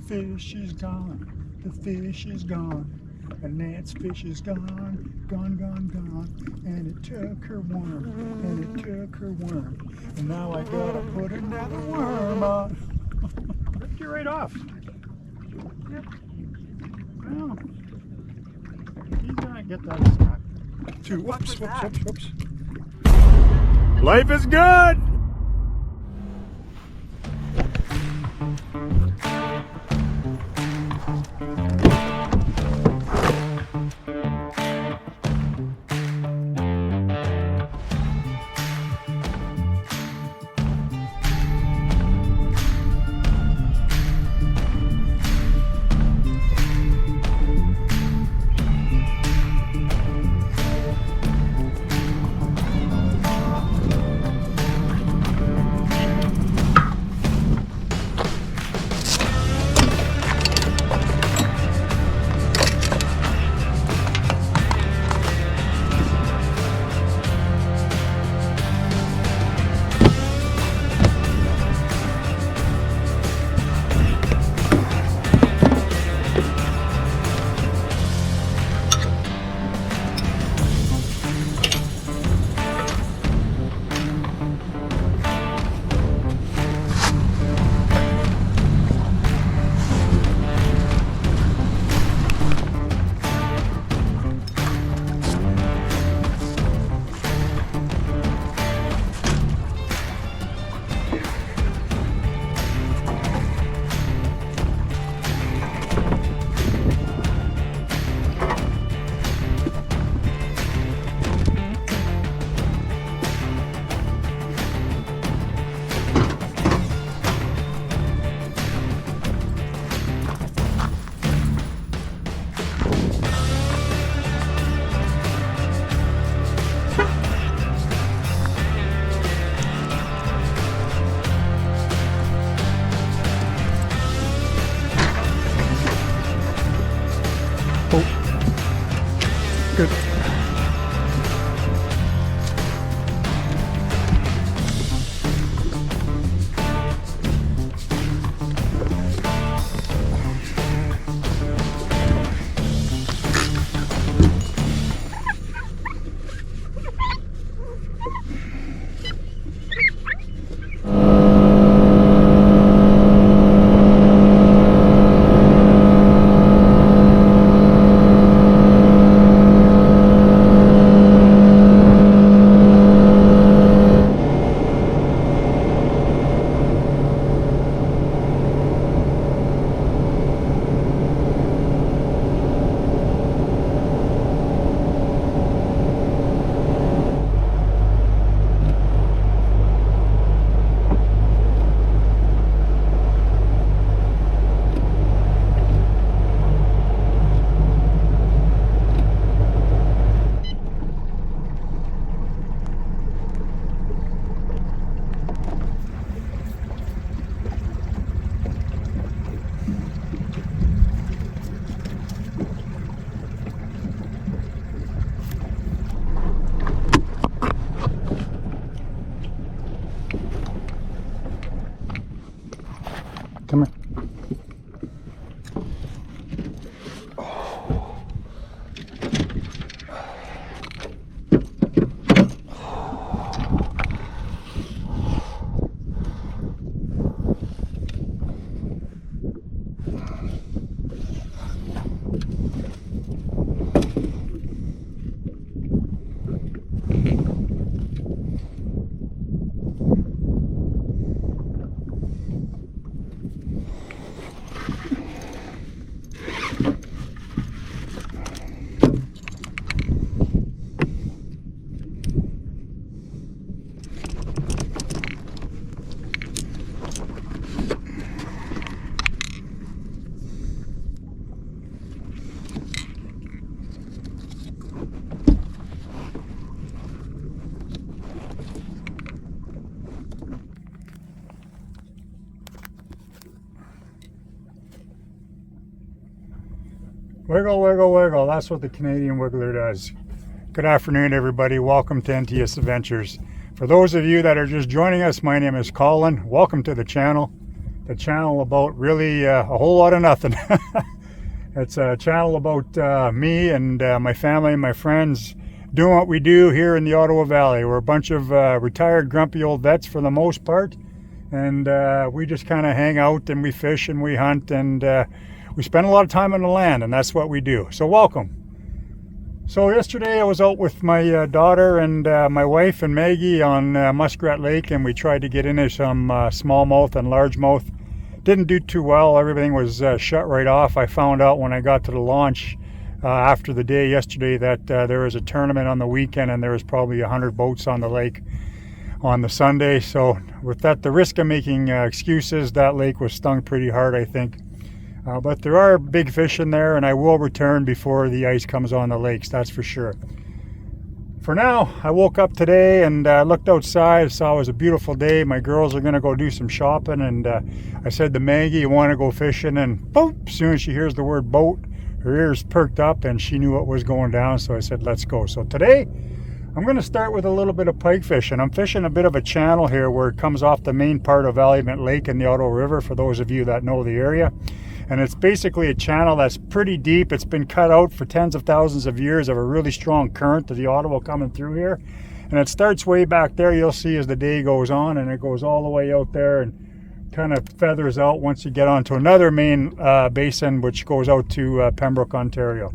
fish is gone. The fish is gone. Annette's fish is gone, gone, gone, gone. And it took her worm, and it took her worm. And now I gotta put another worm on. Ripped you right off. Yep. Well, he's gonna get that stuck. Two. Whoops, whoops, whoops, whoops. Life is good! Good. Come here. Wiggle, wiggle, wiggle. That's what the Canadian wiggler does. Good afternoon, everybody. Welcome to NTS Adventures. For those of you that are just joining us, my name is Colin. Welcome to the channel. the channel about really a whole lot of nothing. It's a channel about me and my family and my friends doing what we do here in the Ottawa Valley. We're a bunch of retired grumpy old vets for the most part, and we just kind of hang out and we fish and we hunt and we spend a lot of time on the land, and that's what we do. So welcome. So yesterday I was out with my daughter and my wife and Maggie on Muskrat Lake, and we tried to get into some smallmouth and largemouth. Didn't do too well. Everything was shut right off. I found out when I got to the launch after the day yesterday that there was a tournament on the weekend, and there was probably 100 boats on the lake on the Sunday. So with that, the risk of making excuses, that lake was stung pretty hard, I think. But there are big fish in there, and I will return before the ice comes on the lakes, that's for sure. For now, I woke up today and looked outside, saw it was a beautiful day. My girls are going to go do some shopping, and I said to Maggie, you want to go fishing? And boop, as soon as she hears the word boat, her ears perked up and she knew what was going down, so I said, let's go. So today, I'm going to start with a little bit of pike fishing. I'm fishing a bit of a channel here where it comes off the main part of Alumet Lake and the Ottawa River, for those of you that know the area. And it's basically a channel that's pretty deep. It's been cut out for tens of thousands of years of a really strong current of the Ottawa coming through here. And it starts way back there, you'll see as the day goes on, and it goes all the way out there and kind of feathers out once you get onto another main basin, which goes out to Pembroke, Ontario.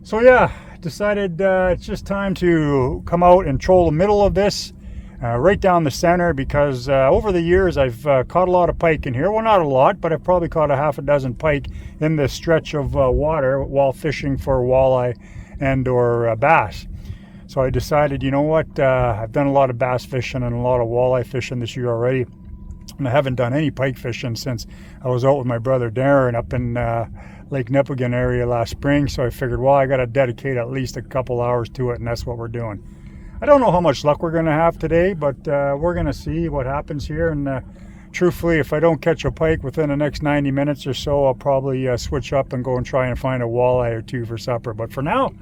So yeah, decided it's just time to come out and troll the middle of this. Right down the center, because over the years I've caught a lot of pike in here. Well, not a lot, but I've probably caught a half a dozen pike in this stretch of water while fishing for walleye and or bass. So I decided, you know what, I've done a lot of bass fishing and a lot of walleye fishing this year already, and I haven't done any pike fishing since I was out with my brother Darren up in Lake Nipigon area last spring. So I figured, well, I got to dedicate at least a couple hours to it, and that's what we're doing. I don't know how much luck we're going to have today, but we're going to see what happens here. And truthfully, if I don't catch a pike within the next 90 minutes or so, I'll probably switch up and go and try and find a walleye or two for supper. But for now,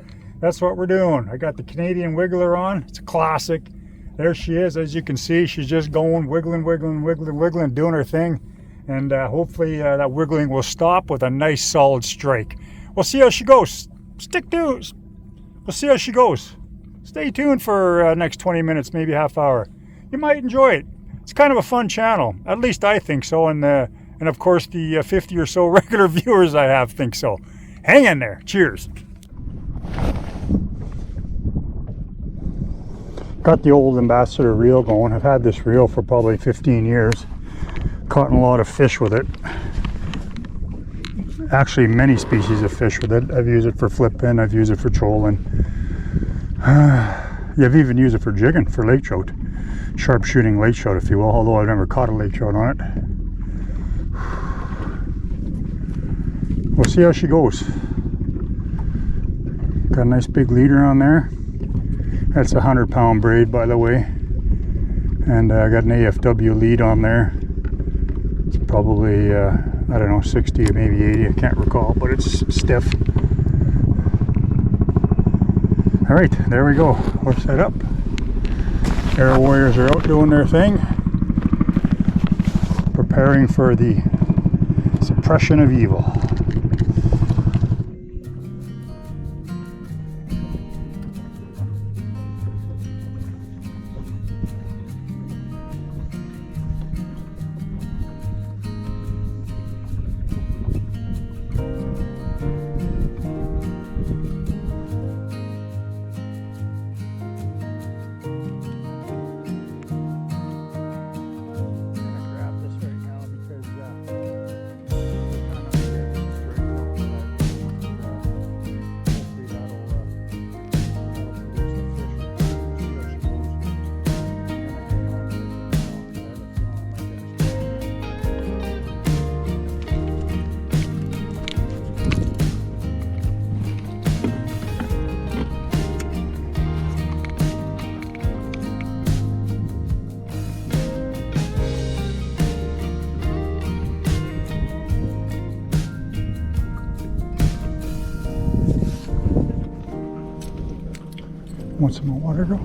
that's what we're doing. I got the Canadian Wiggler on. It's a classic. There she is. As you can see, she's just going, wiggling, wiggling, wiggling, wiggling, doing her thing. And hopefully that wiggling will stop with a nice solid strike. We'll see how she goes. Stick to it. We'll see how she goes. Stay tuned for next 20 minutes, maybe half hour. You might enjoy it. It's kind of a fun channel. At least I think so. And of course, the 50 or so regular viewers I have think so. Hang in there. Cheers. Got the old Ambassador reel going. I've had this reel for probably 15 years. Caught a lot of fish with it. Actually, many species of fish with it. I've used it for flipping. I've used it for trolling. Yeah, I've even used it for jigging, for lake trout. Sharp-shooting lake trout, if you will, although I've never caught a lake trout on it. We'll see how she goes. Got a nice big leader on there. That's a 100-pound braid, by the way. And I got an AFW lead on there. It's probably, I don't know, 60 or maybe 80, I can't recall, but it's stiff. All right, there we go. We're set up. Air warriors are out doing their thing, preparing for the suppression of evil. Want some more water, girl?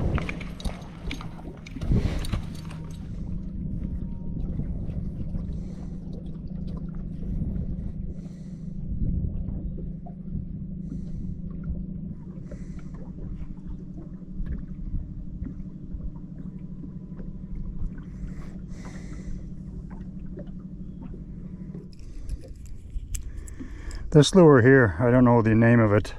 This lure here, I don't know the name of it.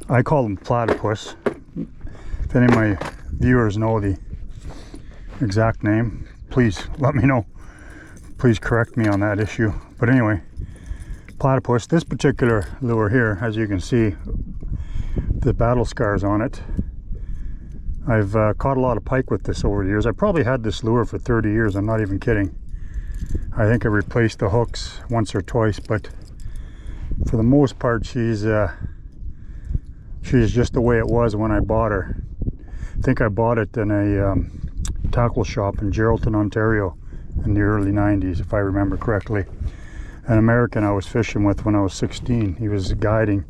I call them platypus. If any of my viewers know the exact name, please let me know. Please correct me on that issue. But anyway, platypus. This particular lure here, as you can see, the battle scars on it. I've caught a lot of pike with this over the years. I probably had this lure for 30 years. I'm not even kidding. I think I replaced the hooks once or twice, but for the most part, she's just the way it was when I bought her. I think I bought it in a tackle shop in Geraldton, Ontario in the early 90s, if I remember correctly. An American I was fishing with when I was 16. He was guiding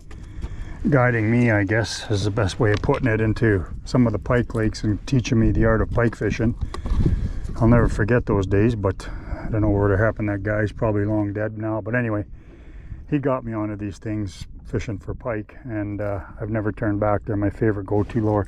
me, I guess, is the best way of putting it, into some of the pike lakes and teaching me the art of pike fishing. I'll never forget those days, but I don't know where to happen. That guy's probably long dead now, but anyway, he got me onto these things fishing for pike, and I've never turned back. They're my favorite go-to lure.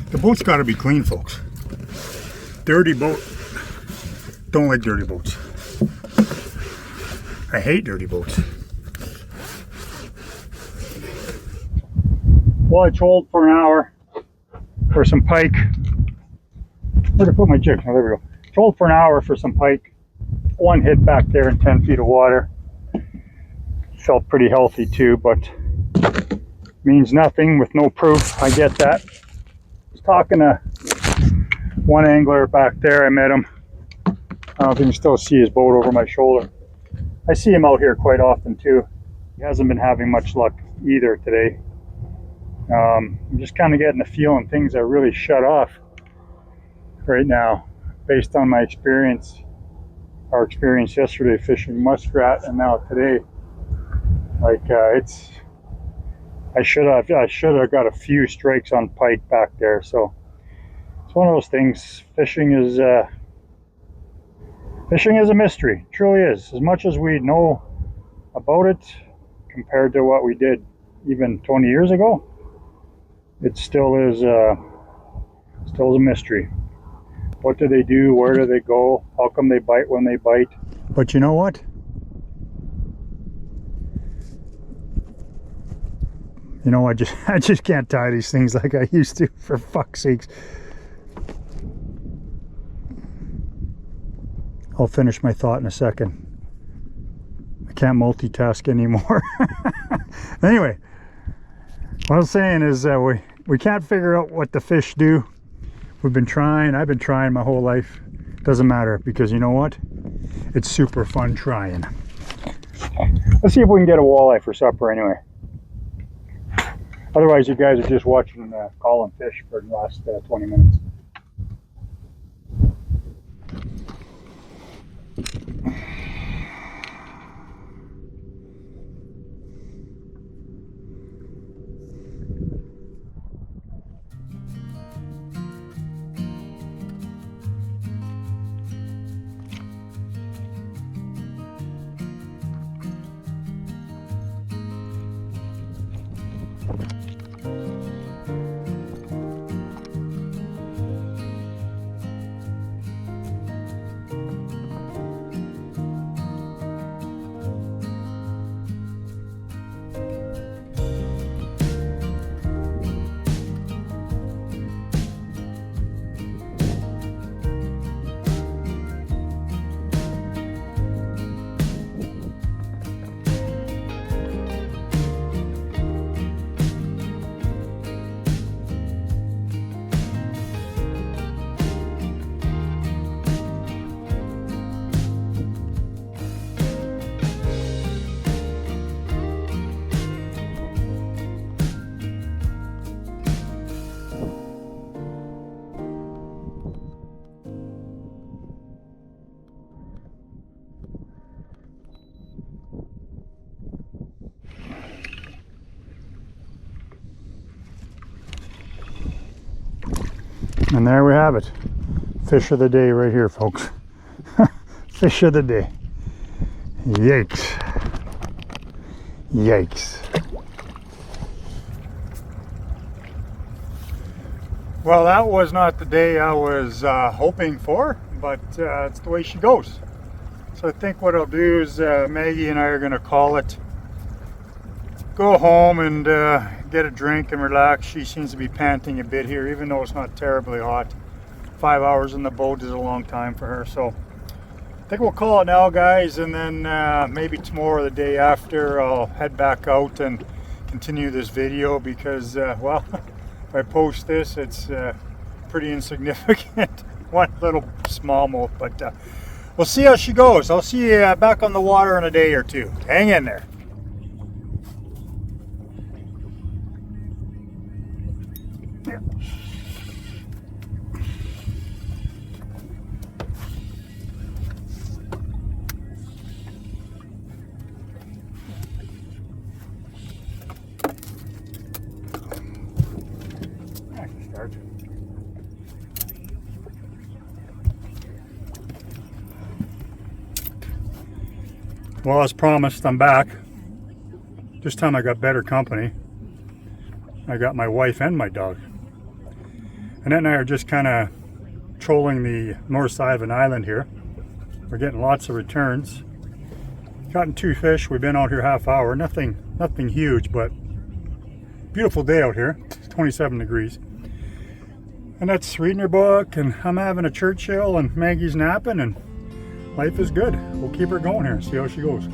The boat's got to be clean, folks. Dirty boat. Don't like dirty boats. I hate dirty boats. Well, I trolled for an hour for some pike. Where'd I put my jig? Oh, there we go. Trolled for an hour for some pike. One hit back there in 10 feet of water. Felt pretty healthy too, but means nothing with no proof. I get that. Talking to one angler back there. I met him. I don't know if you can still see his boat over my shoulder. I see him out here quite often too. He hasn't been having much luck either today. I'm just kind of getting the feeling things are really shut off right now, based on my experience, our experience yesterday fishing muskrat, and now today. Like it's. I should have got a few strikes on pike back there. So it's one of those things. Fishing is a mystery. It truly is. As much as we know about it compared to what we did even 20 years ago, it still is a mystery. What do they do? Where do they go? How come they bite when they bite? But you know what? You know, I just can't tie these things like I used to, for fuck's sakes. I'll finish my thought in a second. I can't multitask anymore. Anyway, what I was saying is we can't figure out what the fish do. We've been trying. I've been trying my whole life. Doesn't matter, because you know what? It's super fun trying. Let's see if we can get a walleye for supper anyway. Otherwise, you guys are just watching Colin fish for the last 20 minutes. And there we have it. Fish of the day right here, folks. Fish of the day. Yikes. Yikes. Well, that was not the day I was hoping for, but it's the way she goes. So I think what I'll do is Maggie and I are going to call it, go home and get a drink and relax. She seems to be panting a bit here, even though it's not terribly hot. 5 hours in the boat is a long time for her, so I think we'll call it now, guys, and then maybe tomorrow or the day after I'll head back out and continue this video because, well, if I post this, it's pretty insignificant. One little smallmouth, but we'll see how she goes. I'll see you back on the water in a day or two. Hang in there. Well, as promised, I'm back. This time I got better company. I got my wife and my dog. Annette and I are just kind of trolling the north side of an island here. We're getting lots of returns. Gotten 2 fish. We've been out here half hour. Nothing huge, but beautiful day out here. It's 27 degrees. Annette's reading her book, and I'm having a Churchill, and Maggie's napping, and life is good. We'll keep her going here, see how she goes.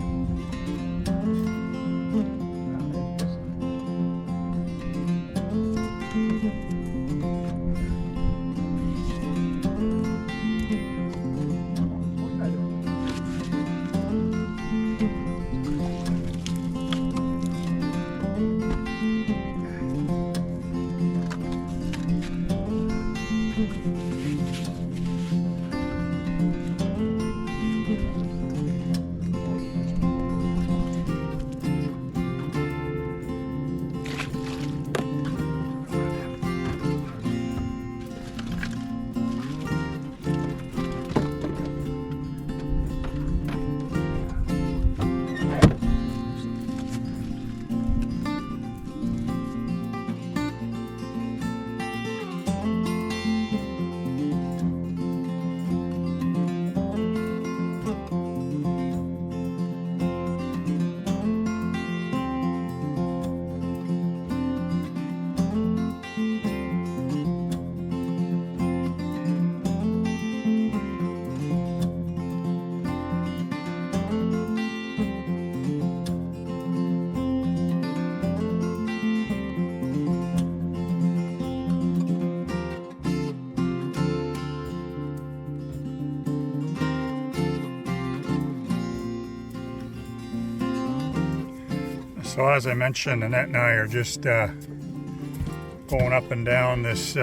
So as I mentioned, Annette and I are just going up and down this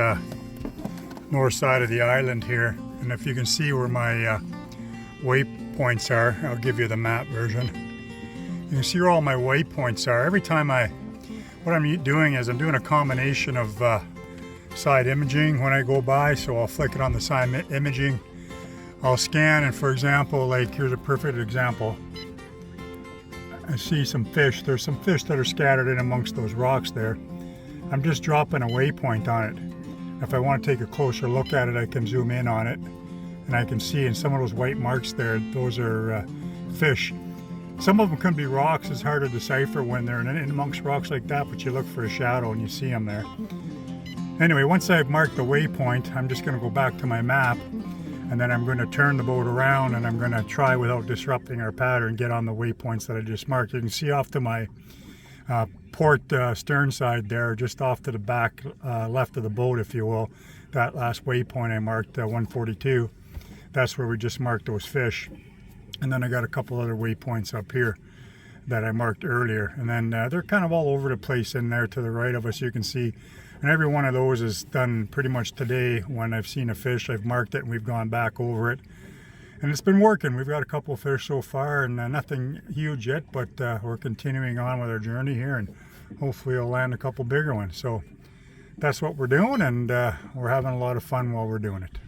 north side of the island here. And if you can see where my waypoints are, I'll give you the map version. You can see where all my waypoints are. Every time what I'm doing is I'm doing a combination of side imaging when I go by. So I'll flick it on the side imaging. I'll scan, and for example, like here's a perfect example. I see some fish. There's some fish that are scattered in amongst those rocks there. I'm just dropping a waypoint on it. If I want to take a closer look at it, I can zoom in on it, and I can see in some of those white marks there, those are fish. Some of them can be rocks. It's hard to decipher when they're in amongst rocks like that, but you look for a shadow and you see them there. Anyway, once I've marked the waypoint, I'm just going to go back to my map, and then I'm going to turn the boat around, and I'm going to try, without disrupting our pattern, get on the waypoints that I just marked. You can see off to my port stern side there, just off to the back left of the boat, if you will, that last waypoint I marked, 142. That's where we just marked those fish. And then I got a couple other waypoints up here that I marked earlier. And then they're kind of all over the place in there to the right of us, you can see. And every one of those is done pretty much today. When I've seen a fish, I've marked it and we've gone back over it. And it's been working. We've got a couple of fish so far, and nothing huge yet, but we're continuing on with our journey here, and hopefully we'll land a couple bigger ones. So that's what we're doing, and we're having a lot of fun while we're doing it.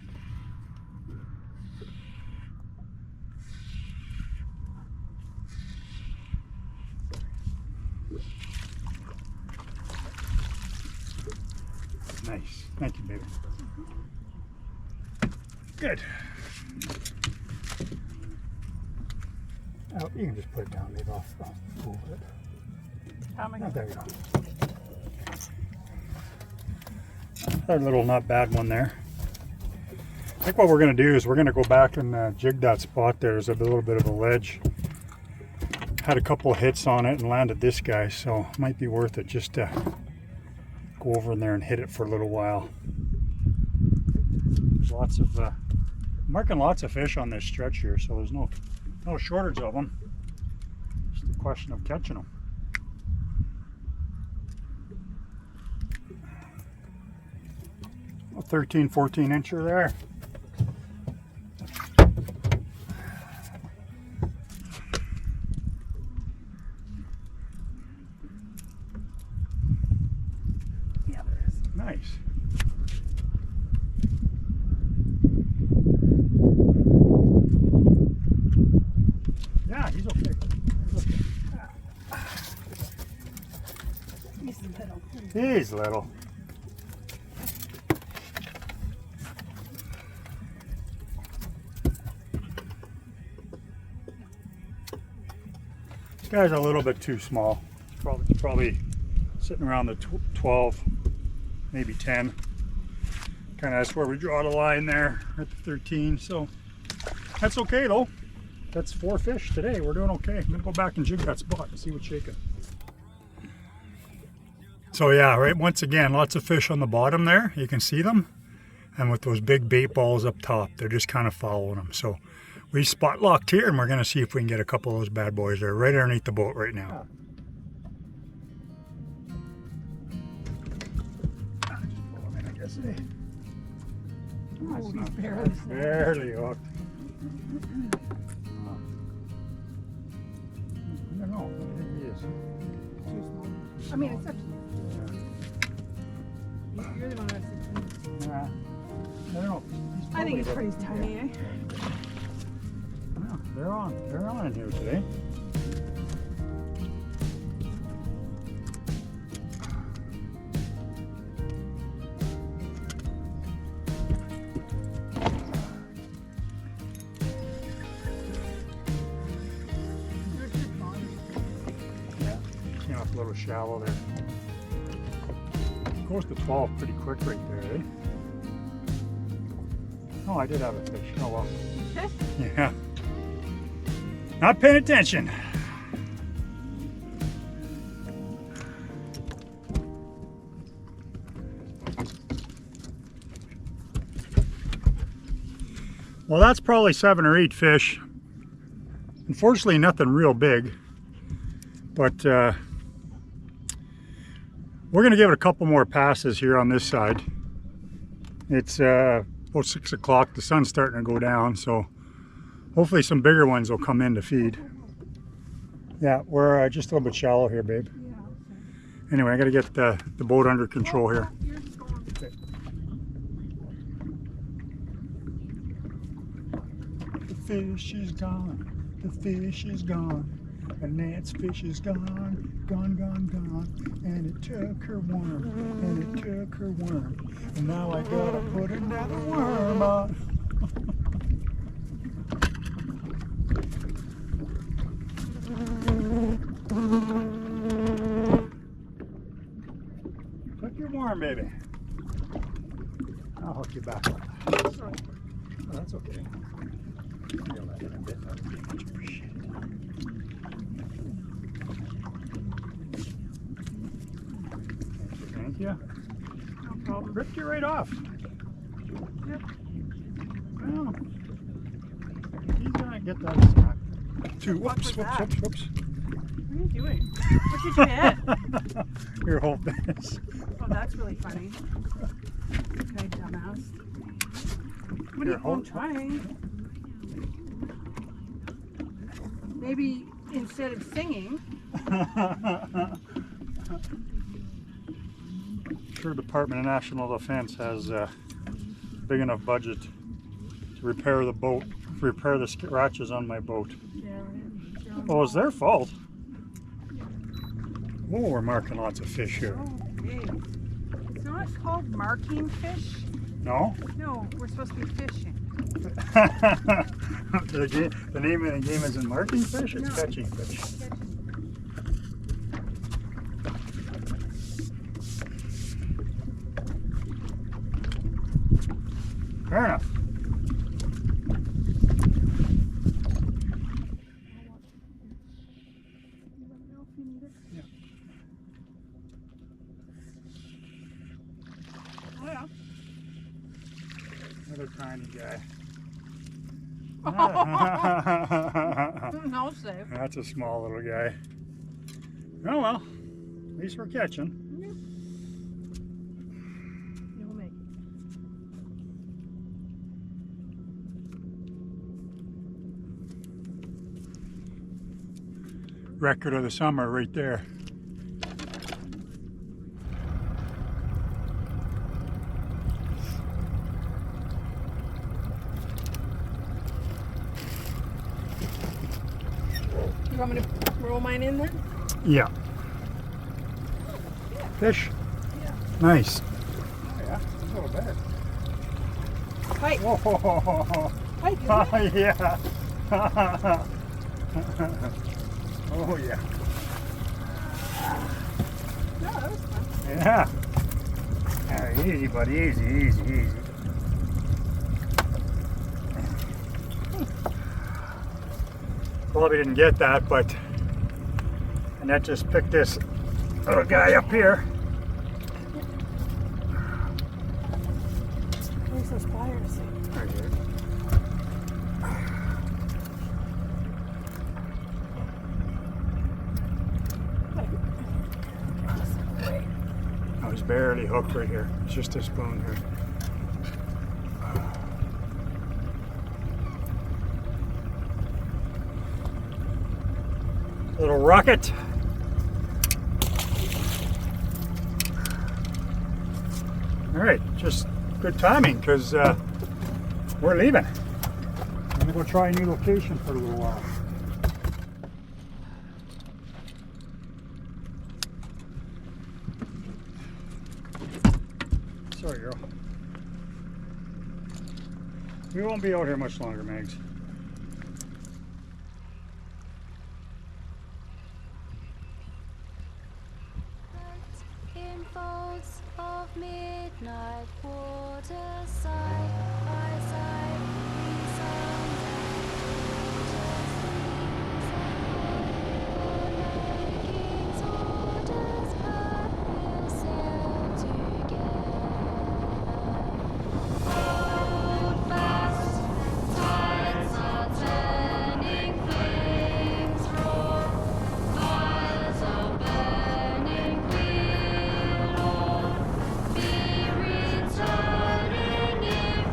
Nice. Thank you, baby. Good. Oh, you can just put it down, maybe off a little bit. How am I going There you go. Our little not bad one there. I think what we're going to do is we're going to go back and jig that spot there. There's a little bit of a ledge. Had a couple of hits on it and landed this guy, so it might be worth it just to go over in there and hit it for a little while. There's lots of marking lots of fish on this stretch here, so there's no shortage of them. Just a question of catching them. A 13, 14 incher there. Yeah, there is. Nice. Yeah, he's okay. He's little. He's little. This guy's a little bit too small. It's probably sitting around the 12, maybe 10. Kind of that's where we draw the line there at the 13. So that's okay though. That's 4 fish today. We're doing okay. I'm gonna go back and jig that spot and see what's shaking. So yeah, right, once again, lots of fish on the bottom there. You can see them. And with those big bait balls up top, they're just kind of following them. So we spot locked here and we're gonna see if we can get a couple of those bad boys there right underneath the boat right now. Just pull them in, I guess. Oh, he's barely Barely hooked. I don't know. I think he is. too small. I mean, it's up to you. You're the one that's. Yeah. I don't know. I think it's pretty tiny, eh? Yeah, they're on in here today. A little shallow there. Goes to 12 pretty quick right there, eh? Oh, I did have a fish. Oh well. Yeah. Not paying attention. Well, that's probably 7 or 8 fish. Unfortunately, nothing real big, but we're going to give it a couple more passes here on this side. It's about 6 o'clock. The sun's starting to go down, so hopefully some bigger ones will come in to feed. Yeah, we're just a little bit shallow here, babe. Anyway, I got to get the boat under control here. Okay. The fish is gone. The fish is gone. Annette's fish is gone, gone, gone, gone, and it took her worm, and it took her worm, and now I gotta put another worm on. Took your worm, baby. I'll hook you back up. Oh, that's okay. You'll let it a bit. That would be much appreciated. Thank you. No problem. Ripped you right off. Yep. Well, he's gonna get that snack. Whoops. What are you doing? Look at your head. Your whole face. Oh, that's really funny. Okay, dumbass. What are you trying? Maybe instead of singing. sure Department of National Defense has a big enough budget to repair the boat, repair the scratches on my boat. Yeah, right. Oh, it's their fault. Oh, we're marking lots of fish here. Okay. It's not called marking fish. No? No, we're supposed to be fishing. The name of the game isn't marking fish, it's No. catching fish. Fair enough. Yeah. Oh, yeah. Another tiny guy. No safe. That's a small little guy. Oh well, at least we're catching. You'll make it. Record of the summer right there. You want me to roll mine in then? Yeah. Fish? Yeah. Nice. Oh yeah, a little better. Pike. Oh, Pike, isn't it? yeah. Oh yeah. No, that was fun. Yeah. Alright, easy buddy, easy, easy, easy. Probably didn't get that, but Annette just picked this little guy up here. Where's those pliers? Right here. I was barely hooked right here. It's just a spoon here. Little rocket. All right, just good timing because we're leaving. I'm gonna go try a new location for a little while. Sorry, girl. We won't be out here much longer, Mags. In folds of midnight water, side by side, we sound king's orders, but we'll sail together. Hold fast, tides are turning, flames roar, fires are burning. We'll all be returning if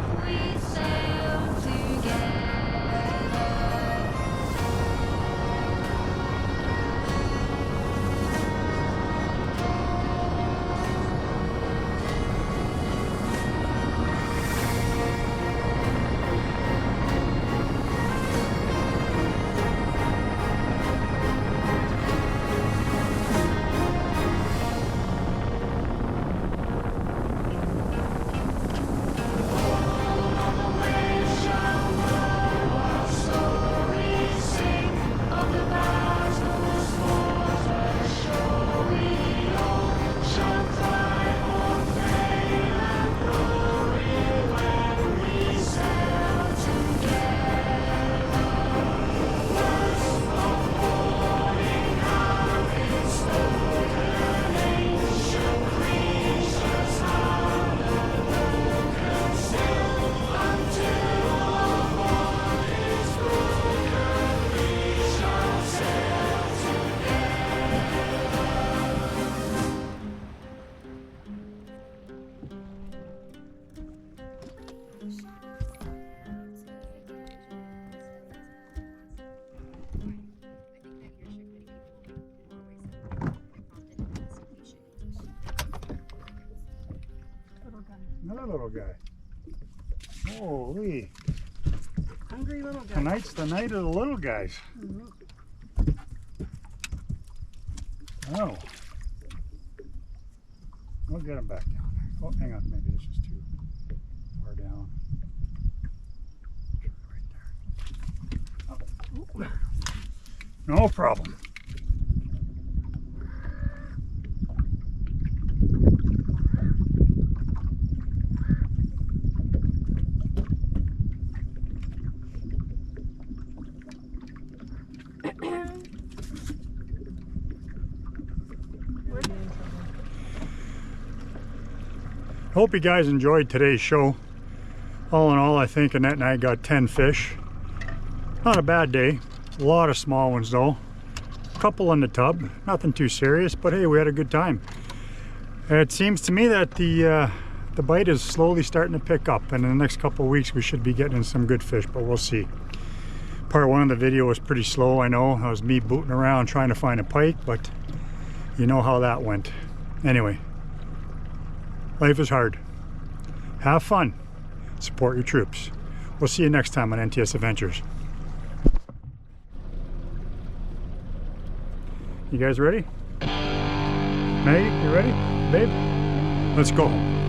Another little guy. Holy. Hungry little guy. Tonight's the night of the little guys. Oh. We'll get him back down there. Oh, hang on. Maybe this is too far down. Right there. Oh. No problem. Hope you guys enjoyed today's show. All in all, I think Annette and I got 10 fish. Not a bad day. A lot of small ones though. A couple in the tub. Nothing too serious, but hey, we had a good time. It seems to me that the bite is slowly starting to pick up, and in the next couple of weeks we should be getting some good fish, but we'll see. Part one of the video was pretty slow, I know. That was me booting around trying to find a pike, but you know how that went. Anyway. Life is hard. Have fun. Support your troops. We'll see you next time on NTS Adventures. You guys ready? Maggie, you ready? Babe? Let's go home.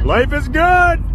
Life is good.